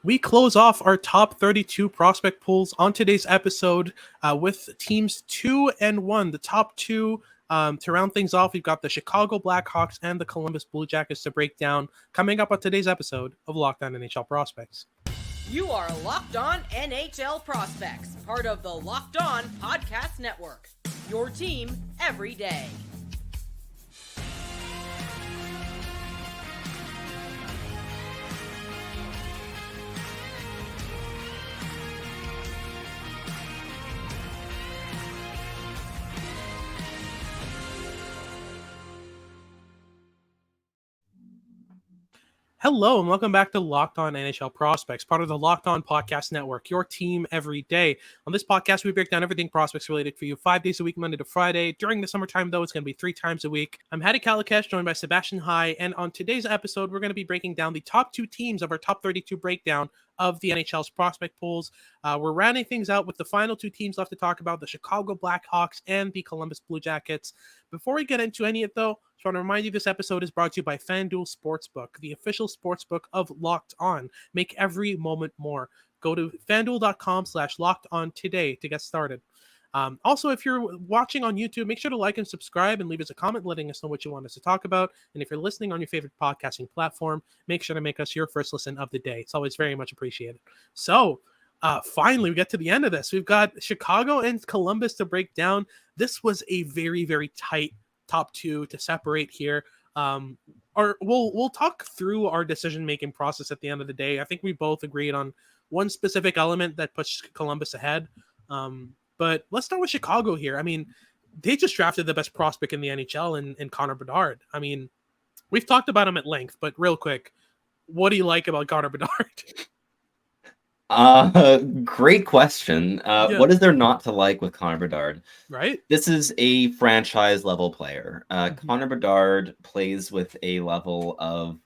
We close off our top 32 prospect pools on today's episode with teams 2-1. The top two, to round things off, we've got the Chicago Blackhawks and the Columbus Blue Jackets to break down coming up on today's episode of Locked On NHL Prospects. You are Locked On NHL Prospects, part of the Locked On Podcast Network. Your team every day. Hello and welcome back to Locked On NHL Prospects, part of the Locked On Podcast Network, your team every day. On this podcast, we break down everything prospects related for you 5 days a week, Monday to Friday. During the summertime, though, it's going to be 3 times a week. I'm Hadi joined by Sebastian High, and on today's episode, we're going to be breaking down the top 2 teams of our top 32 breakdown of the NHL's prospect pools. We're rounding things out with the final 2 teams left to talk about, the Chicago Blackhawks and the Columbus Blue Jackets. Before we get into any of it, though, I want to remind you this episode is brought to you by FanDuel Sportsbook, the official sportsbook of Locked On. Make every moment more. Go to fanduel.com/locked on today to get started. Also, if you're watching on YouTube, make sure to like and subscribe and leave us a comment letting us know what you want us to talk about. And if you're listening on your favorite podcasting platform, make sure to make us your first listen of the day. It's always very much appreciated. So, finally, we get to the end of this. We've got Chicago and Columbus to break down. This was a very, very tight top 2 to separate here. We'll talk through our decision-making process at the end of the day. I think we both agreed on one specific element that puts Columbus ahead. But let's start with Chicago here. I mean, they just drafted the best prospect in the NHL in Connor Bedard. I mean, we've talked about him at length, but real quick, what do you like about Connor Bedard? Great question. What is there not to like with Connor Bedard? Right? This is a franchise level player. Connor Bedard plays with a level of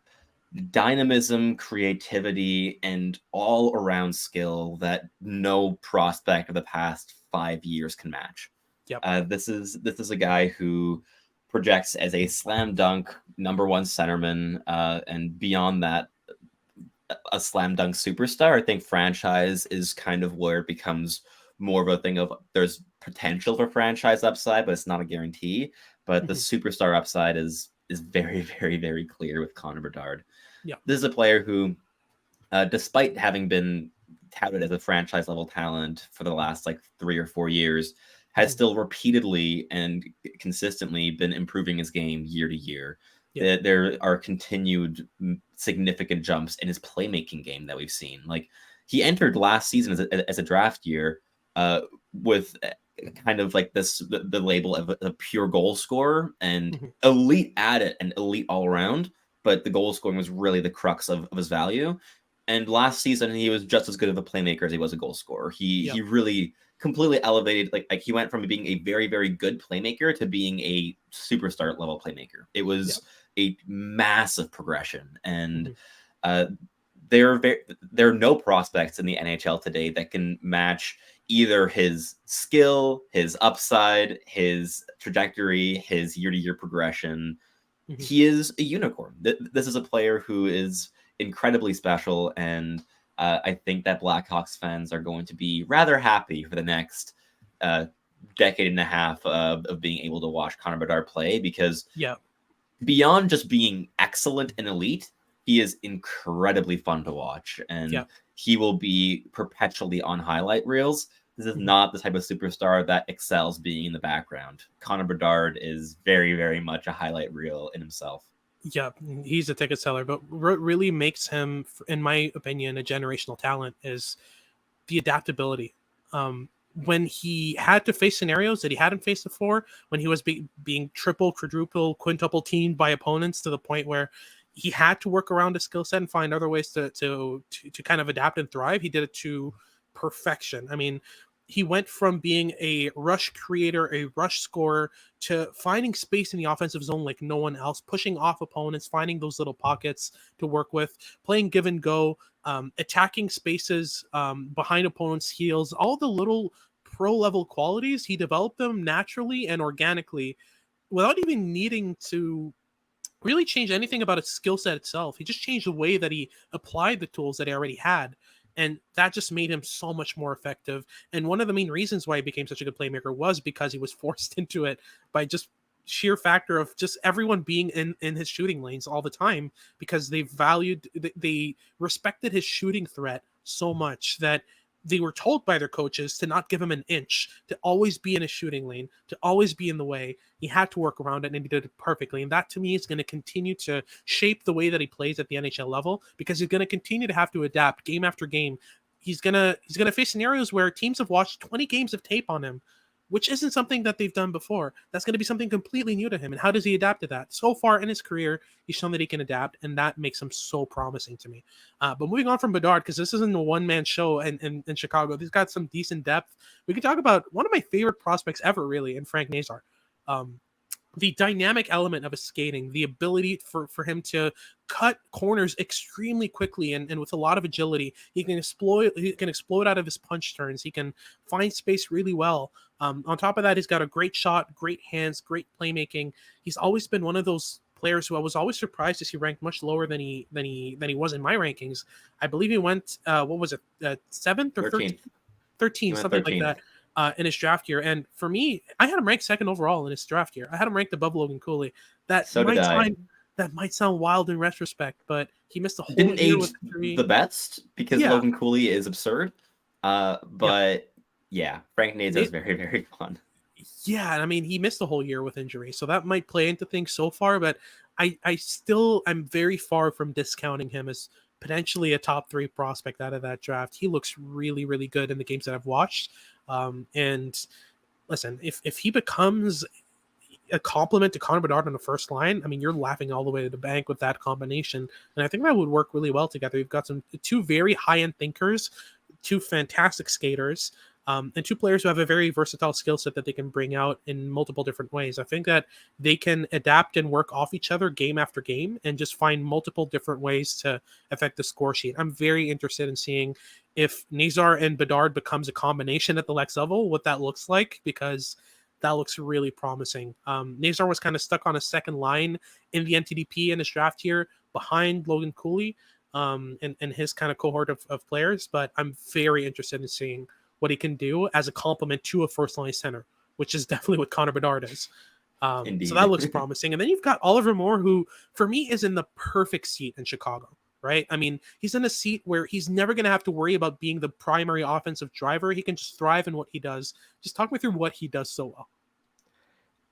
dynamism, creativity, and all around skill that no prospect of the past 5 years can match. Yep. This is a guy who projects as a slam dunk number 1 centerman, and beyond that, a slam dunk superstar. I think franchise is kind of where it becomes more of a thing of there's potential for franchise upside, but it's not a guarantee. But the superstar upside is very, very, very clear with Connor Bedard. Yeah. This is a player who, despite having been touted as a franchise level talent for the last 3 or 4 years, has still repeatedly and consistently been improving his game year to year. Yeah. There are continued significant jumps in his playmaking game that we've seen. He entered last season as a draft year with kind of the label of a pure goal scorer and elite at it and elite all around, but the goal scoring was really the crux of his value. And last season, he was just as good of a playmaker as he was a goal scorer. He really completely elevated. He went from being a very, very good playmaker to being a superstar level playmaker. It was a massive progression, and there are no prospects in the NHL today that can match either his skill, his upside, his trajectory, his year-to-year progression. He is a unicorn. This is a player who is incredibly special, and I think that Blackhawks fans are going to be rather happy for the next decade and a half of being able to watch Connor Bedard play, because beyond just being excellent and elite, he is incredibly fun to watch, and he will be perpetually on highlight reels. This is not the type of superstar that excels being in the background. Connor Bedard is very, very much a highlight reel in himself. Yeah, he's a ticket seller, but what really makes him, in my opinion, a generational talent is the adaptability. When he had to face scenarios that he hadn't faced before, when he was being triple, quadruple, quintuple teamed by opponents to the point where he had to work around his skill set and find other ways to kind of adapt and thrive, he did it to perfection. I mean, he went from being a rush creator, a rush scorer, to finding space in the offensive zone like no one else, pushing off opponents, finding those little pockets to work with, playing give and go, attacking spaces behind opponents' heels, all the little pro-level qualities. He developed them naturally and organically without even needing to really change anything about his skill set itself. He just changed the way that he applied the tools that he already had. And that just made him so much more effective. And one of the main reasons why he became such a good playmaker was because he was forced into it by just sheer factor of just everyone being in his shooting lanes all the time, because they respected his shooting threat so much that they were told by their coaches to not give him an inch, to always be in a shooting lane, to always be in the way. He had to work around it, and he did it perfectly. And that, to me, is going to continue to shape the way that he plays at the NHL level, because he's going to continue to have to adapt game after game. He's gonna face scenarios where teams have watched 20 games of tape on him, which isn't something that they've done before. That's going to be something completely new to him. And how does he adapt to that? So far in his career, he's shown that he can adapt, and that makes him so promising to me. But moving on from Bedard, because this isn't a one-man show in Chicago. He's got some decent depth. We can talk about one of my favorite prospects ever, really, in Frank Nazar. The dynamic element of his skating, the ability for him to cut corners extremely quickly and with a lot of agility. He can explode out of his punch turns. He can find space really well. On top of that, he's got a great shot, great hands, great playmaking. He's always been one of those players who I was always surprised to see ranked much lower than he was in my rankings. I believe he went 7th or 13th? 13, something 13th. Like that. In his draft year. And for me, I had him ranked 2nd overall in his draft year. I had him ranked above Logan Cooley. That might sound wild in retrospect, but he missed the whole Didn't year age with injury. The best, because Logan Cooley is absurd. But Frank Nazar is very, very fun. Yeah, and I mean, he missed the whole year with injury, so that might play into things so far, but I'm very far from discounting him as potentially a top 3 prospect out of that draft. He looks really, really good in the games that I've watched. And listen, if he becomes a complement to Connor Bedard on the first line, I mean, you're laughing all the way to the bank with that combination. And I think that would work really well together. You've got 2 very high-end thinkers, 2 fantastic skaters, and 2 players who have a very versatile skill set that they can bring out in multiple different ways. I think that they can adapt and work off each other game after game and just find multiple different ways to affect the score sheet. I'm very interested in seeing if Nazar and Bedard becomes a combination at the next level, what that looks like, because that looks really promising. Nazar was kind of stuck on a second line in the NTDP in his draft year behind Logan Cooley and his kind of cohort of players, but I'm very interested in seeing what he can do as a complement to a first-line center, which is definitely what Connor Bedard is. So that looks promising. And then you've got Oliver Moore, who, for me, is in the perfect seat in Chicago, right? I mean, he's in a seat where he's never going to have to worry about being the primary offensive driver. He can just thrive in what he does. Just talk me through what he does so well.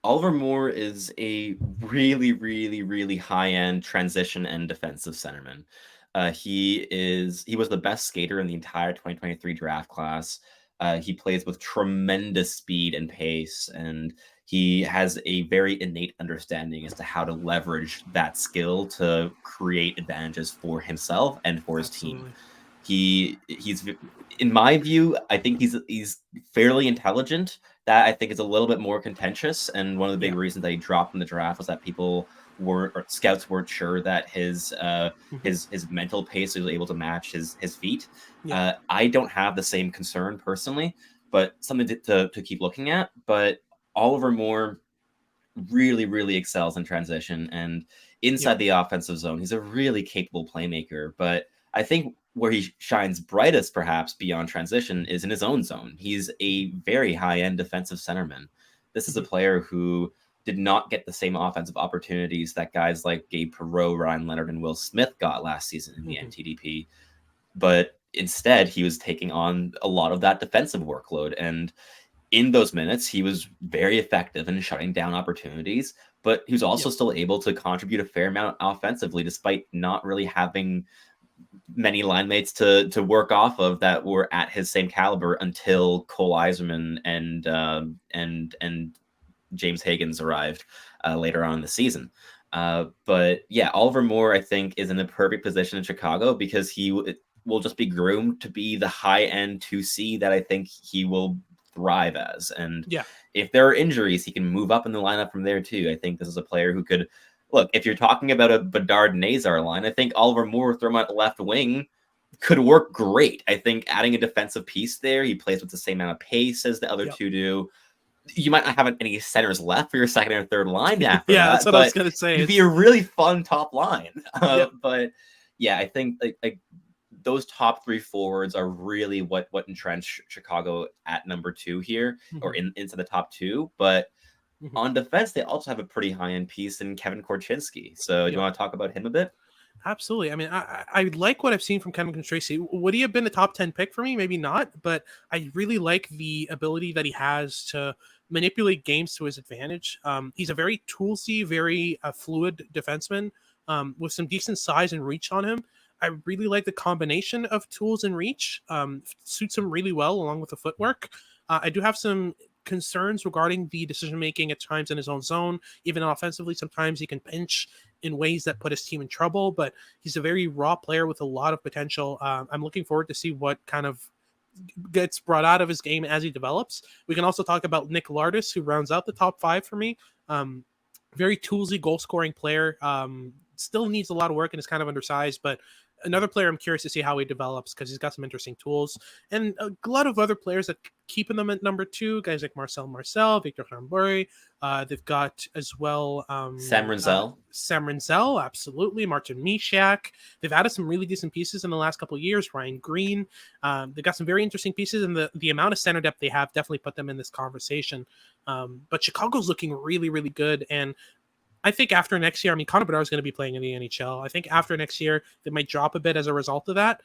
Oliver Moore is a really, really, really high-end transition and defensive centerman. He was the best skater in the entire 2023 draft class. He plays with tremendous speed and pace, and he has a very innate understanding as to how to leverage that skill to create advantages for himself and for his team. He's, in my view, I think he's fairly intelligent. That I think is a little bit more contentious, and one of the big reasons that he dropped in the draft was that scouts weren't sure that his mental pace was able to match his feet. I don't have the same concern personally, but something to keep looking at. But Oliver Moore really, really excels in transition and inside the offensive zone. He's a really capable playmaker, but I think where he shines brightest, perhaps beyond transition, is in his own zone. He's a very high-end defensive centerman. This is a player who did not get the same offensive opportunities that guys like Gabe Perreault, Ryan Leonard, and Will Smith got last season in the NTDP. But instead, he was taking on a lot of that defensive workload. And in those minutes, he was very effective in shutting down opportunities, but he was also still able to contribute a fair amount offensively, despite not really having many line mates to work off of that were at his same caliber until Cole Eiserman and James Higgins arrived later on in the season. But Oliver Moore, I think, is in the perfect position in Chicago because he will just be groomed to be the high-end 2C that I think he will thrive as. And if there are injuries, he can move up in the lineup from there too. I think this is a player who could look, if you're talking about a Bedard Nazar line, I think Oliver Moore throw him at left wing could work great. I think adding a defensive piece there, he plays with the same amount of pace as the other two do. You might not have any centers left for your second or third line after that. That's what I was going to say. It'd be a really fun top line. But I think like those top three forwards are really what entrenched Chicago at number 2 here, or into the top 2. But on defense, they also have a pretty high-end piece in Kevin Korchinski. So do you want to talk about him a bit? Absolutely. I mean, I like what I've seen from Kevin Korchinski. Would he have been a top 10 pick for me? Maybe not, but I really like the ability that he has to manipulate games to his advantage. He's a very toolsy, very fluid defenseman with some decent size and reach on him. I really like the combination of tools and reach. Suits him really well along with the footwork. I do have some concerns regarding the decision making at times in his own zone. Even offensively, sometimes he can pinch in ways that put his team in trouble, but he's a very raw player with a lot of potential. I'm looking forward to see what kind of gets brought out of his game as he develops. We can also talk about Nick Lardis, who rounds out the top 5 for me. Very toolsy goal scoring player. Still needs a lot of work and is kind of undersized, but another player I'm curious to see how he develops because he's got some interesting tools, and a lot of other players that keeping them at number 2, guys like Marcel, Victor Hamburg. They've got as well Sam Rinzel, absolutely. Martin Mishak. They've added some really decent pieces in the last couple of years. Ryan Green. They've got some very interesting pieces, and the amount of center depth they have definitely put them in this conversation. But Chicago's looking really, really good, and I think after next year, I mean, Connor Bedard is going to be playing in the NHL. I think after next year, they might drop a bit as a result of that.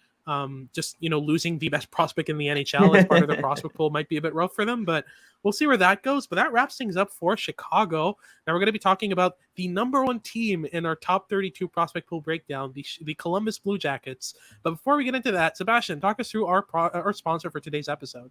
Just, losing the best prospect in the NHL as part of the prospect pool might be a bit rough for them, but we'll see where that goes. But that wraps things up for Chicago. Now we're going to be talking about the number 1 team in our top 32 prospect pool breakdown, the Columbus Blue Jackets. But before we get into that, Sebastian, talk us through our sponsor for today's episode.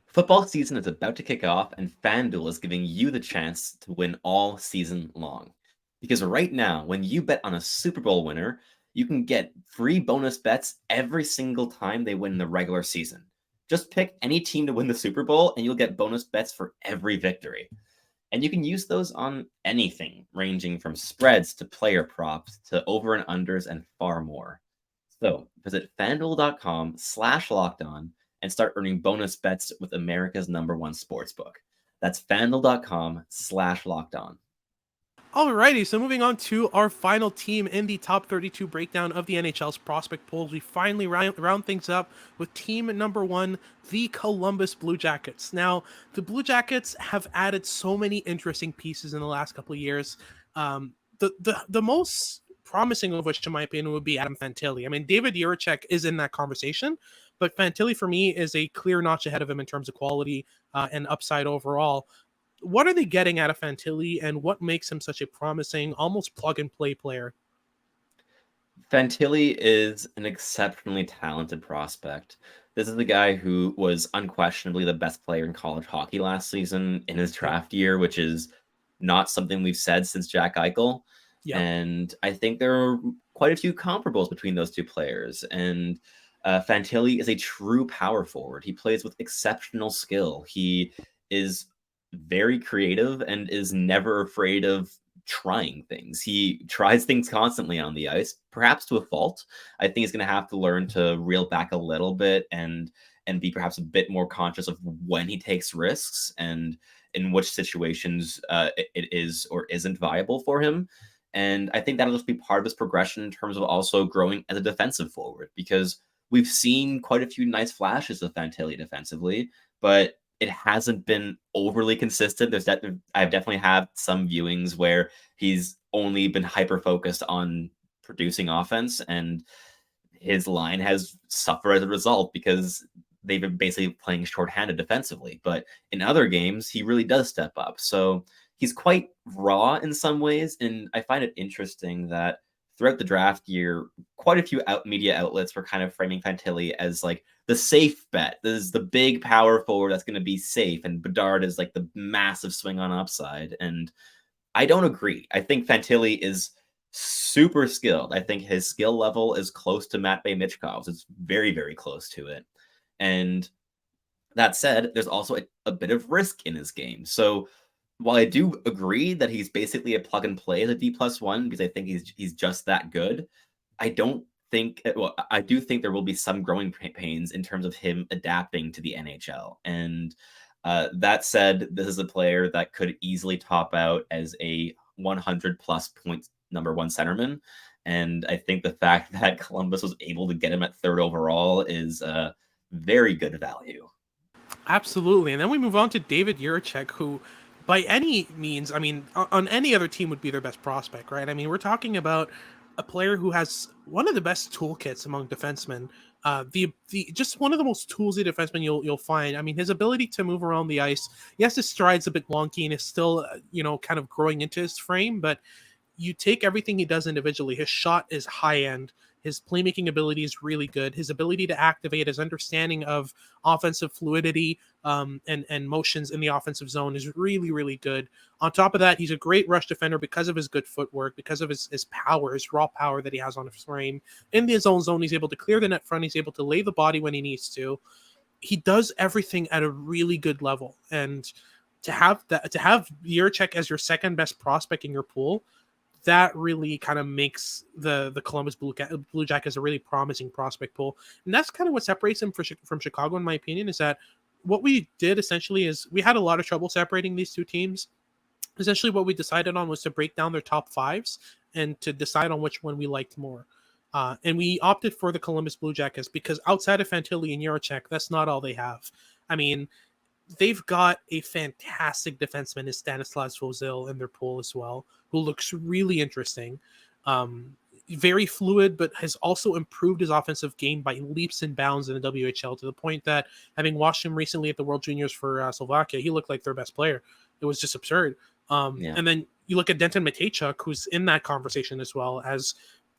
Football season is about to kick off, and FanDuel is giving you the chance to win all season long. Because right now, when you bet on a Super Bowl winner, you can get free bonus bets every single time they win the regular season. Just pick any team to win the Super Bowl, and you'll get bonus bets for every victory. And you can use those on anything, ranging from spreads to player props to over and unders and far more. So visit FanDuel.com/lockedon and start earning bonus bets with America's #1 sportsbook. That's FanDuel.com/lockedon. Alrighty, so moving on to our final team in the top 32 breakdown of the NHL's prospect polls, we finally round things up with team number 1, the Columbus Blue Jackets. Now, the Blue Jackets have added so many interesting pieces in the last couple of years. The most promising of which, in my opinion, would be Adam Fantilli. I mean, David Jiricek is in that conversation, but Fantilli for me is a clear notch ahead of him in terms of quality and upside overall. What are they getting out of Fantilli, and what makes him such a promising, almost plug-and-play player? Fantilli is an exceptionally talented prospect. This is the guy who was unquestionably the best player in college hockey last season in his draft year, which is not something we've said since Jack Eichel. Yep. And I think there are quite a few comparables between those two players. And Fantilli is a true power forward. He plays with exceptional skill. He is very creative and is never afraid of trying things. He tries things constantly on the ice, perhaps to a fault. I think he's going to have to learn to reel back a little bit and be perhaps a bit more conscious of when he takes risks and in which situations it is or isn't viable for him. And I think that'll just be part of his progression in terms of also growing as a defensive forward, because we've seen quite a few nice flashes of Fantilli defensively, but it hasn't been overly consistent. I've definitely had some viewings where he's only been hyper-focused on producing offense, and his line has suffered as a result because they've been basically playing shorthanded defensively. But in other games, he really does step up. So he's quite raw in some ways, and I find it interesting that throughout the draft year, quite a few media outlets were kind of framing Fantilli as like the safe bet. This is the big power forward that's going to be safe, and Bedard is like the massive swing on upside. And I don't agree. I think Fantilli is super skilled. I think his skill level is close to Matvei Michkov's. It's very, very close to it. And that said, there's also a bit of risk in his game. So while I do agree that he's basically a plug and play as a D+1, because I think he's just that good, I do think there will be some growing pains in terms of him adapting to the NHL. And that said, this is a player that could easily top out as a 100+ point #1 centerman. And I think the fact that Columbus was able to get him at 3rd overall is very good value. Absolutely. And then we move on to David Jiricek, who by any means, I mean, on any other team would be their best prospect, right? I mean, we're talking about a player who has one of the best toolkits among defensemen. The just one of the most toolsy defensemen you'll find. I mean, his ability to move around the ice. Yes, his stride's a bit wonky and is still kind of growing into his frame, but you take everything he does individually. His shot is high end. His playmaking ability is really good. His ability to activate, his understanding of offensive fluidity and motions in the offensive zone is really, really good. On top of that, he's a great rush defender because of his good footwork, because of his power, his raw power that he has on his frame. In his own zone, he's able to clear the net front. He's able to lay the body when he needs to. He does everything at a really good level. And to have Jiricek as your second best prospect in your pool, that really kind of makes the Columbus Blue Jackets a really promising prospect pool. And that's kind of what separates him from Chicago, in my opinion, is that what we did essentially is we had a lot of trouble separating these two teams. Essentially what we decided on was to break down their top fives and to decide on which one we liked more. And we opted for the Columbus Blue Jackets because outside of Fantilli and Jiricek, that's not all they have. I mean, they've got a fantastic defenseman in Stanislas Vozil in their pool as well, who looks really interesting. Very fluid, but has also improved his offensive game by leaps and bounds in the WHL to the point that, having watched him recently at the World Juniors for Slovakia, he looked like their best player. It was just absurd. And then you look at Denton Mateychuk, who's in that conversation as well, as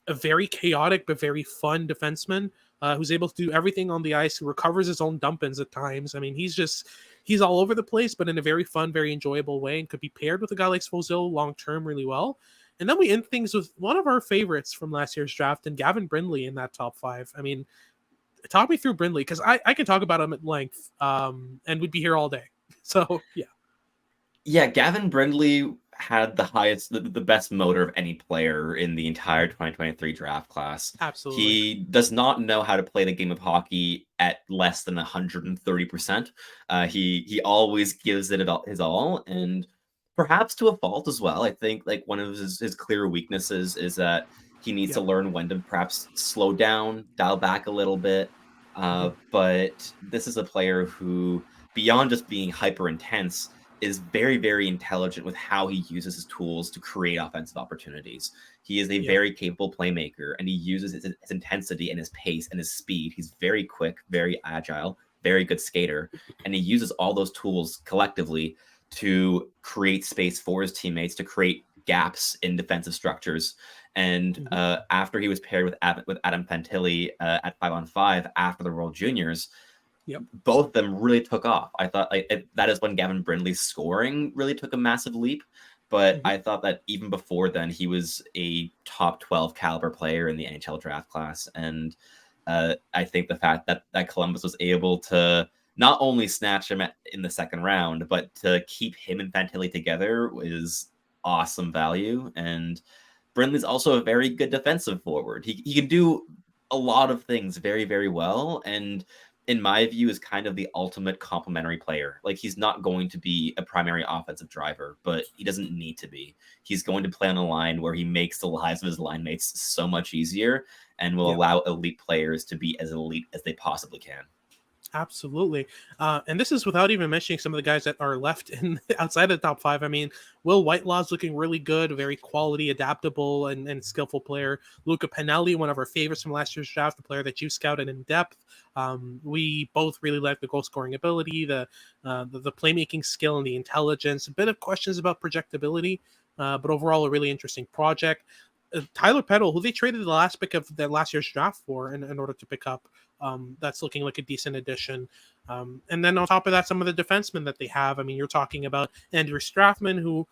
a very chaotic but very fun defenseman who's able to do everything on the ice, who recovers his own dump-ins at times. I mean, he's all over the place, but in a very fun, very enjoyable way, and could be paired with a guy like Svozil long-term really well. And then we end things with one of our favorites from last year's draft, and Gavin Brindley in that top 5. I mean, talk me through Brindley, because I can talk about him at length, and we'd be here all day. So, yeah. Yeah, Gavin Brindley had the best motor of any player in the entire 2023 draft class. Absolutely. He does not know how to play the game of hockey at less than 130%. He always gives it his all, and perhaps to a fault as well. I think like one of his clear weaknesses is that he needs to learn when to perhaps slow down, dial back a little bit. But this is a player who, beyond just being hyper intense, is very, very intelligent with how he uses his tools to create offensive opportunities. He is a very capable playmaker, and he uses his intensity and his pace and his speed. He's very quick, very agile, very good skater, and he uses all those tools collectively to create space for his teammates, to create gaps in defensive structures. And after he was paired with Adam Fantilli at 5-on-5 after the World Juniors, both of them really took off. I thought that is when Gavin Brindley's scoring really took a massive leap. But I thought that even before then, he was a top 12 caliber player in the NHL draft class. And I think the fact that Columbus was able to not only snatch him in the second round, but to keep him and Fantilli together is awesome value. And Brindley's also a very good defensive forward. He can do a lot of things very, very well. And in my view, is kind of the ultimate complementary player. Like, he's not going to be a primary offensive driver, but he doesn't need to be. He's going to play on a line where he makes the lives of his line mates so much easier and will allow elite players to be as elite as they possibly can. Absolutely. And this is without even mentioning some of the guys that are left outside of the top 5. I mean, Will Whitelaw's looking really good, a very quality, adaptable, and skillful player. Luca Pinelli, one of our favorites from last year's draft, a player that you scouted in depth. We both really like the goal scoring ability, the playmaking skill, and the intelligence. A bit of questions about projectability, but overall a really interesting project. Tyler Peddle, who they traded the last pick of the last year's draft for in order to pick up. That's looking like a decent addition. And then on top of that, some of the defensemen that they have. I mean, you're talking about Andrew Strathman, who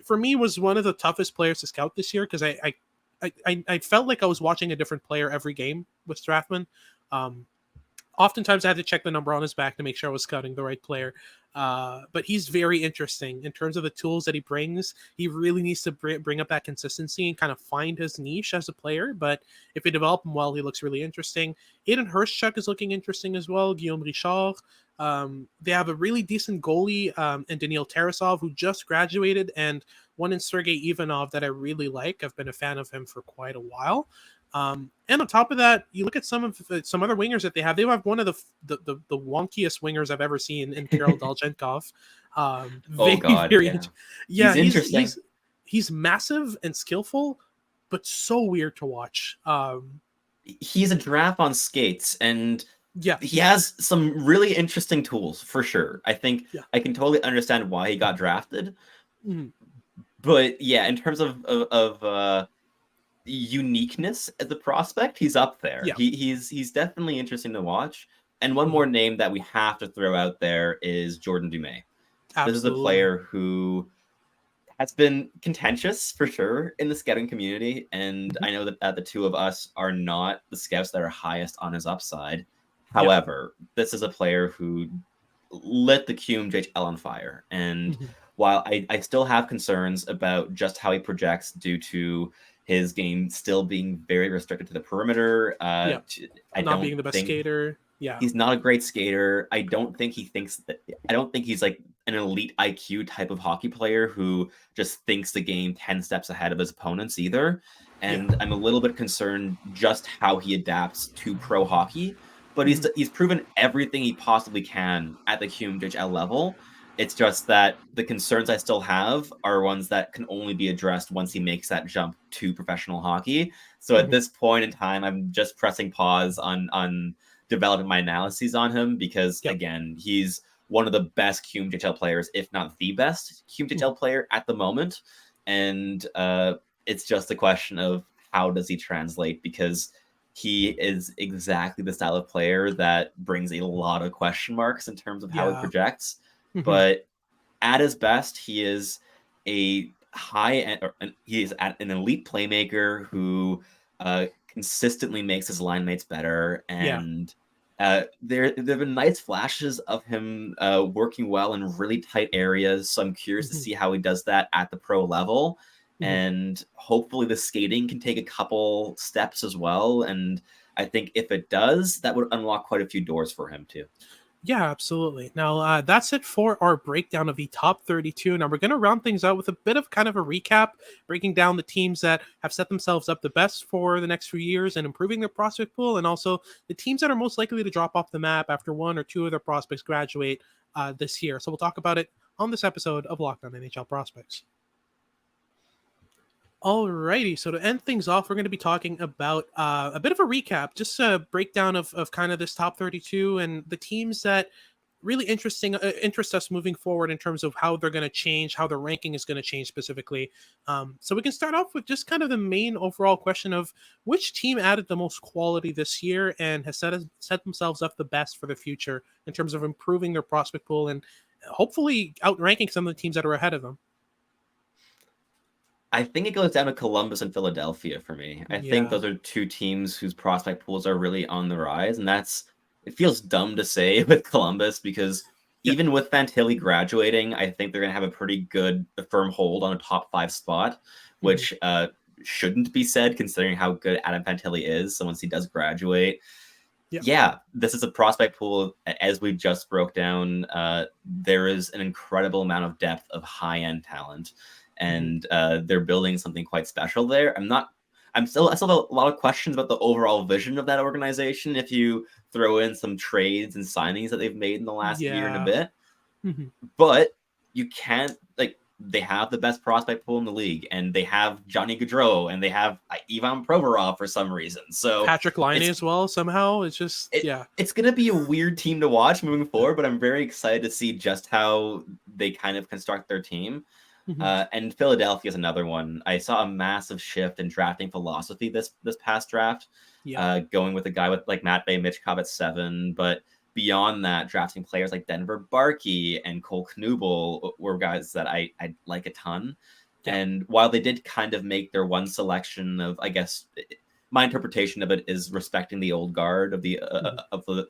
for me was one of the toughest players to scout this year, because I felt like I was watching a different player every game with Strathman. Oftentimes I had to check the number on his back to make sure I was scouting the right player. But he's very interesting in terms of the tools that he brings. He really needs to bring up that consistency and kind of find his niche as a player. But if you develop him well, he looks really interesting. Aiden Hurschuk is looking interesting as well. Guillaume Richard. They have a really decent goalie in Daniil Tarasov, who just graduated and one in Sergei Ivanov that I really like. I've been a fan of him for quite a while. And on top of that, you look at some other wingers that they have. They have one of the wonkiest wingers I've ever seen in Kirill Dolchenkov. He's interesting. He's massive and skillful, but so weird to watch. He's a giraffe on skates, and yeah, he has some really interesting tools for sure. I think I can totally understand why he got drafted. Mm. But yeah, in terms of uniqueness as a prospect, he's up there. Yeah. He's definitely interesting to watch. And one more name that we have to throw out there is Jordan Dumais. Absolutely. This is a player who has been contentious for sure in the scouting community. And I know that the two of us are not the scouts that are highest on his upside. However, this is a player who lit the QMJHL on fire. And while I still have concerns about just how he projects due to his game still being very restricted to the perimeter, not being the best skater. Yeah, he's not a great skater. I don't think he's like an elite IQ type of hockey player who just thinks the game 10 steps ahead of his opponents either. And I'm a little bit concerned just how he adapts to pro hockey. But he's proven everything he possibly can at the QMJHL level. It's just that the concerns I still have are ones that can only be addressed once he makes that jump to professional hockey. So at this point in time, I'm just pressing pause on developing my analyses on him because, again, he's one of the best QMJHL players, if not the best QMJHL player at the moment. And it's just a question of how does he translate, because he is exactly the style of player that brings a lot of question marks in terms of how he projects. But at his best, he is he is an elite playmaker who consistently makes his line mates better. And there have been nice flashes of him working well in really tight areas. So I'm curious to see how he does that at the pro level. And hopefully the skating can take a couple steps as well. And I think if it does, that would unlock quite a few doors for him too. Yeah, absolutely. Now, that's it for our breakdown of the top 32. Now, we're going to round things out with a bit of kind of a recap, breaking down the teams that have set themselves up the best for the next few years and improving their prospect pool, and also the teams that are most likely to drop off the map after one or two of their prospects graduate this year. So we'll talk about it on this episode of Locked On NHL Prospects. Alrighty, so to end things off, we're going to be talking about a bit of a recap, just a breakdown of kind of this top 32 and the teams that really interest us moving forward in terms of how they're going to change, how the ranking is going to change specifically. So we can start off with just kind of the main overall question of which team added the most quality this year and has set themselves up the best for the future in terms of improving their prospect pool and hopefully outranking some of the teams that are ahead of them. I think it goes down to Columbus and Philadelphia for me. I think those are two teams whose prospect pools are really on the rise. And it feels dumb to say with Columbus because even with Fantilli graduating, I think they're going to have a pretty good, firm hold on a top 5 spot, which shouldn't be said considering how good Adam Fantilli is. So once he does graduate, this is a prospect pool. As we just broke down, there is an incredible amount of depth of high-end talent. And they're building something quite special there. I still have a lot of questions about the overall vision of that organization if you throw in some trades and signings that they've made in the last year and a bit. But you can't, they have the best prospect pool in the league, and they have Johnny Gaudreau, and they have Ivan Provorov for some reason. So Patrick Laine as well, somehow. It's just, It's going to be a weird team to watch moving forward, but I'm very excited to see just how they kind of construct their team. And Philadelphia is another one. I saw a massive shift in drafting philosophy this past draft, going with a guy with like Matvei Michkov at 7. But beyond that, drafting players like Denver Barkey and Cole Knubel were guys that I like a ton. And while they did kind of make their one selection of, I guess, my interpretation of it is respecting the old guard of the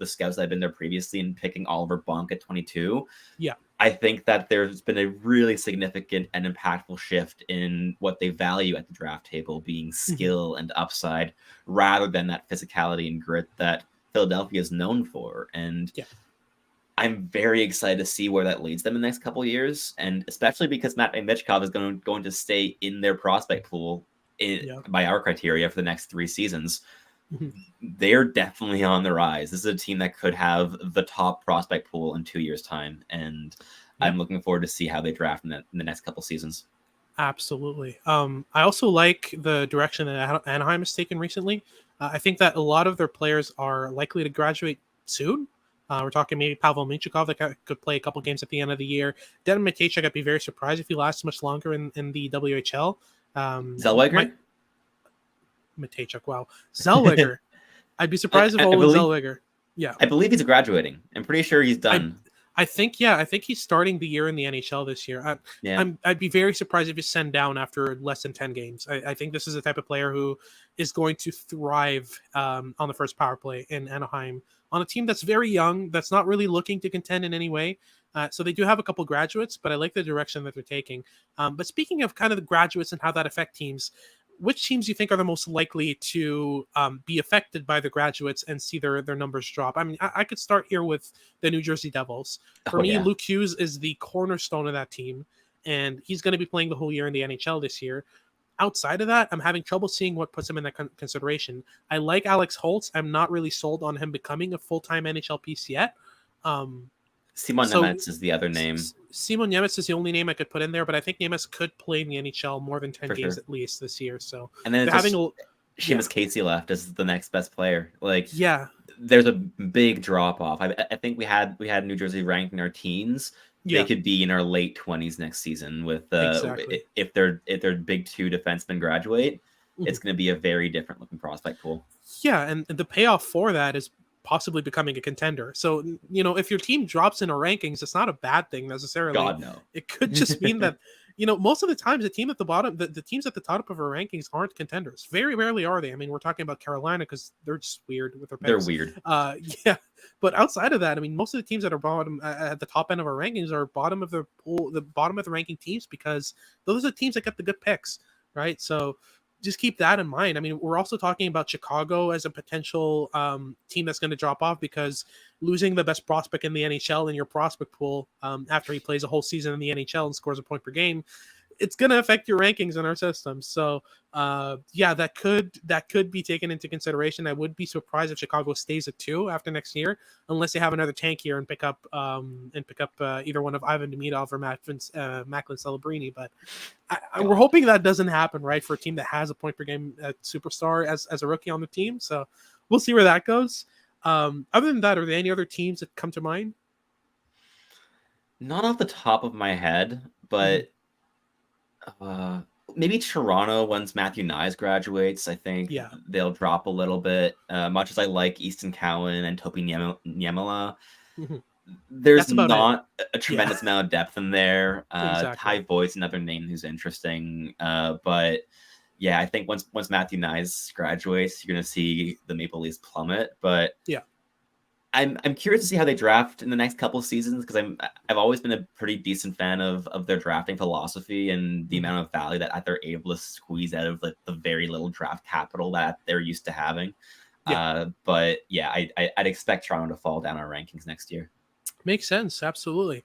scouts that had been there previously and picking Oliver Bonk at 22. I think that there's been a really significant and impactful shift in what they value at the draft table, being skill and upside rather than that physicality and grit that Philadelphia is known for. And I'm very excited to see where that leads them in the next couple of years, and especially because Matt Mitchkov is going to stay in their prospect pool by our criteria for the next 3 seasons. They're definitely on the rise. This is a team that could have the top prospect pool in 2 years' time, and I'm looking forward to see how they draft in the next couple seasons. Absolutely. I also like the direction that Anaheim has taken recently. I think that a lot of their players are likely to graduate soon. We're talking maybe Pavel Minchukov that could play a couple games at the end of the year. Denton Mateychuk, I'd be very surprised if he lasts much longer in the WHL. Zellweger? Mateychuk, wow. Zellweger. I'd be surprised if Olin Zellweger. Yeah. I believe he's graduating. I'm pretty sure he's done. I think he's starting the year in the NHL this year. I'd be very surprised if he's sent down after less than 10 games. I think this is the type of player who is going to thrive on the first power play in Anaheim on a team that's very young, that's not really looking to contend in any way. So they do have a couple graduates, but I like the direction that they're taking. But speaking of kind of the graduates and how that affect teams, which teams do you think are the most likely to be affected by the graduates and see their numbers drop? I mean, I could start here with the New Jersey Devils. For me, Luke Hughes is the cornerstone of that team, and he's going to be playing the whole year in the NHL this year. Outside of that, I'm having trouble seeing what puts him in that consideration. I like Alex Holtz. I'm not really sold on him becoming a full-time NHL piece yet. Simon Nemec is the other name. Simon Nemec is the only name I could put in there, but I think Nemec could play in the NHL more than 10 games at least this year. So, and then Seamus Casey left as the next best player. There's a big drop off. I think we had New Jersey ranked in our teens. They could be in our late 20s next season with if their big 2 defensemen graduate. It's going to be a very different looking prospect pool. Yeah, and the payoff for that is possibly becoming a contender. So, if your team drops in our rankings, it's not a bad thing necessarily. God, no. It could just mean that, most of the times the team at the bottom, the teams at the top of our rankings aren't contenders. Very rarely are they. I mean, we're talking about Carolina because they're just weird with their picks. They're weird. But outside of that, I mean, most of the teams that are bottom at the top end of our rankings are bottom of the pool, the bottom of the ranking teams, because those are the teams that get the good picks, right? So just keep that in mind. I mean, we're also talking about Chicago as a potential team that's going to drop off because losing the best prospect in the NHL in your prospect pool after he plays a whole season in the NHL and scores a point per game, it's going to affect your rankings in our system. So that could be taken into consideration. I would be surprised if Chicago stays at 2 after next year, unless they have another tank here and pick up either one of Ivan Demidov or Macklin Celebrini. But we're hoping that doesn't happen, right? For a team that has a point per game superstar as a rookie on the team. So we'll see where that goes. Other than that, are there any other teams that come to mind? Not off the top of my head, but maybe Toronto once Matthew Nyes graduates. I think they'll drop a little bit. Much as I like Easton Cowan and Topi Niemela, there's not a tremendous amount of depth in there. Ty Voigt's another name who's interesting. But I think once Matthew Nyes graduates, you're going to see the Maple Leafs plummet. But I'm curious to see how they draft in the next couple of seasons, because I've always been a pretty decent fan of their drafting philosophy and the amount of value that they're able to squeeze out of the very little draft capital that they're used to having. I'd expect Toronto to fall down our rankings next year. Makes sense. Absolutely.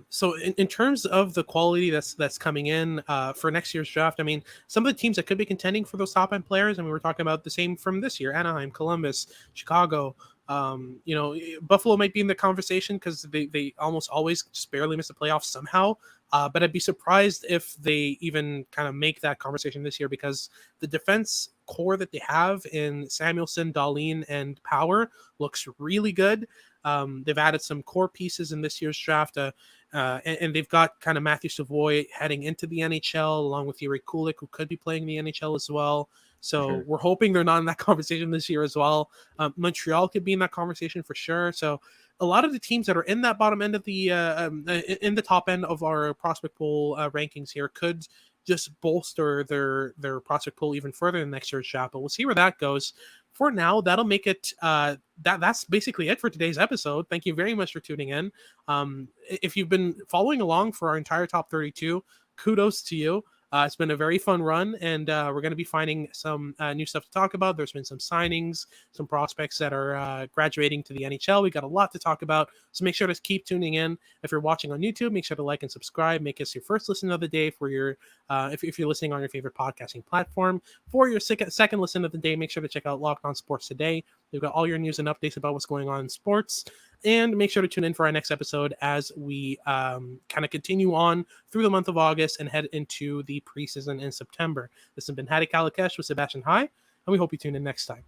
So in terms of the quality that's coming in for next year's draft, I mean, some of the teams that could be contending for those top end players, and we were talking about the same from this year: Anaheim, Columbus, Chicago. Buffalo might be in the conversation because they almost always just barely miss the playoffs somehow. But I'd be surprised if they even kind of make that conversation this year, because the defense core that they have in Samuelson, Dahlin, and Power looks really good. They've added some core pieces in this year's draft, and they've got kind of Matthew Savoy heading into the NHL along with Yuri Kulik, who could be playing the NHL as well. So we're hoping they're not in that conversation this year as well. Montreal could be in that conversation for sure. So a lot of the teams that are in that bottom end of the in the top end of our prospect pool rankings here could just bolster their prospect pool even further in next year's draft. But we'll see where that goes. For now, that'll make it that's basically it for today's episode. Thank you very much for tuning in. If you've been following along for our entire top 32, kudos to you. It's been a very fun run, and we're going to be finding some new stuff to talk about. There's been some signings, some prospects that are graduating to the NHL. We got a lot to talk about, so make sure to keep tuning in. If you're watching on YouTube, make sure to like and subscribe. Make us your first listen of the day for your if you're listening on your favorite podcasting platform. For your second listen of the day, make sure to check out Locked On Sports Today. We've got all your news and updates about what's going on in sports. And make sure to tune in for our next episode as we kind of continue on through the month of August and head into the preseason in September. This has been Hadi Kalakesh with Sebastian High, and we hope you tune in next time.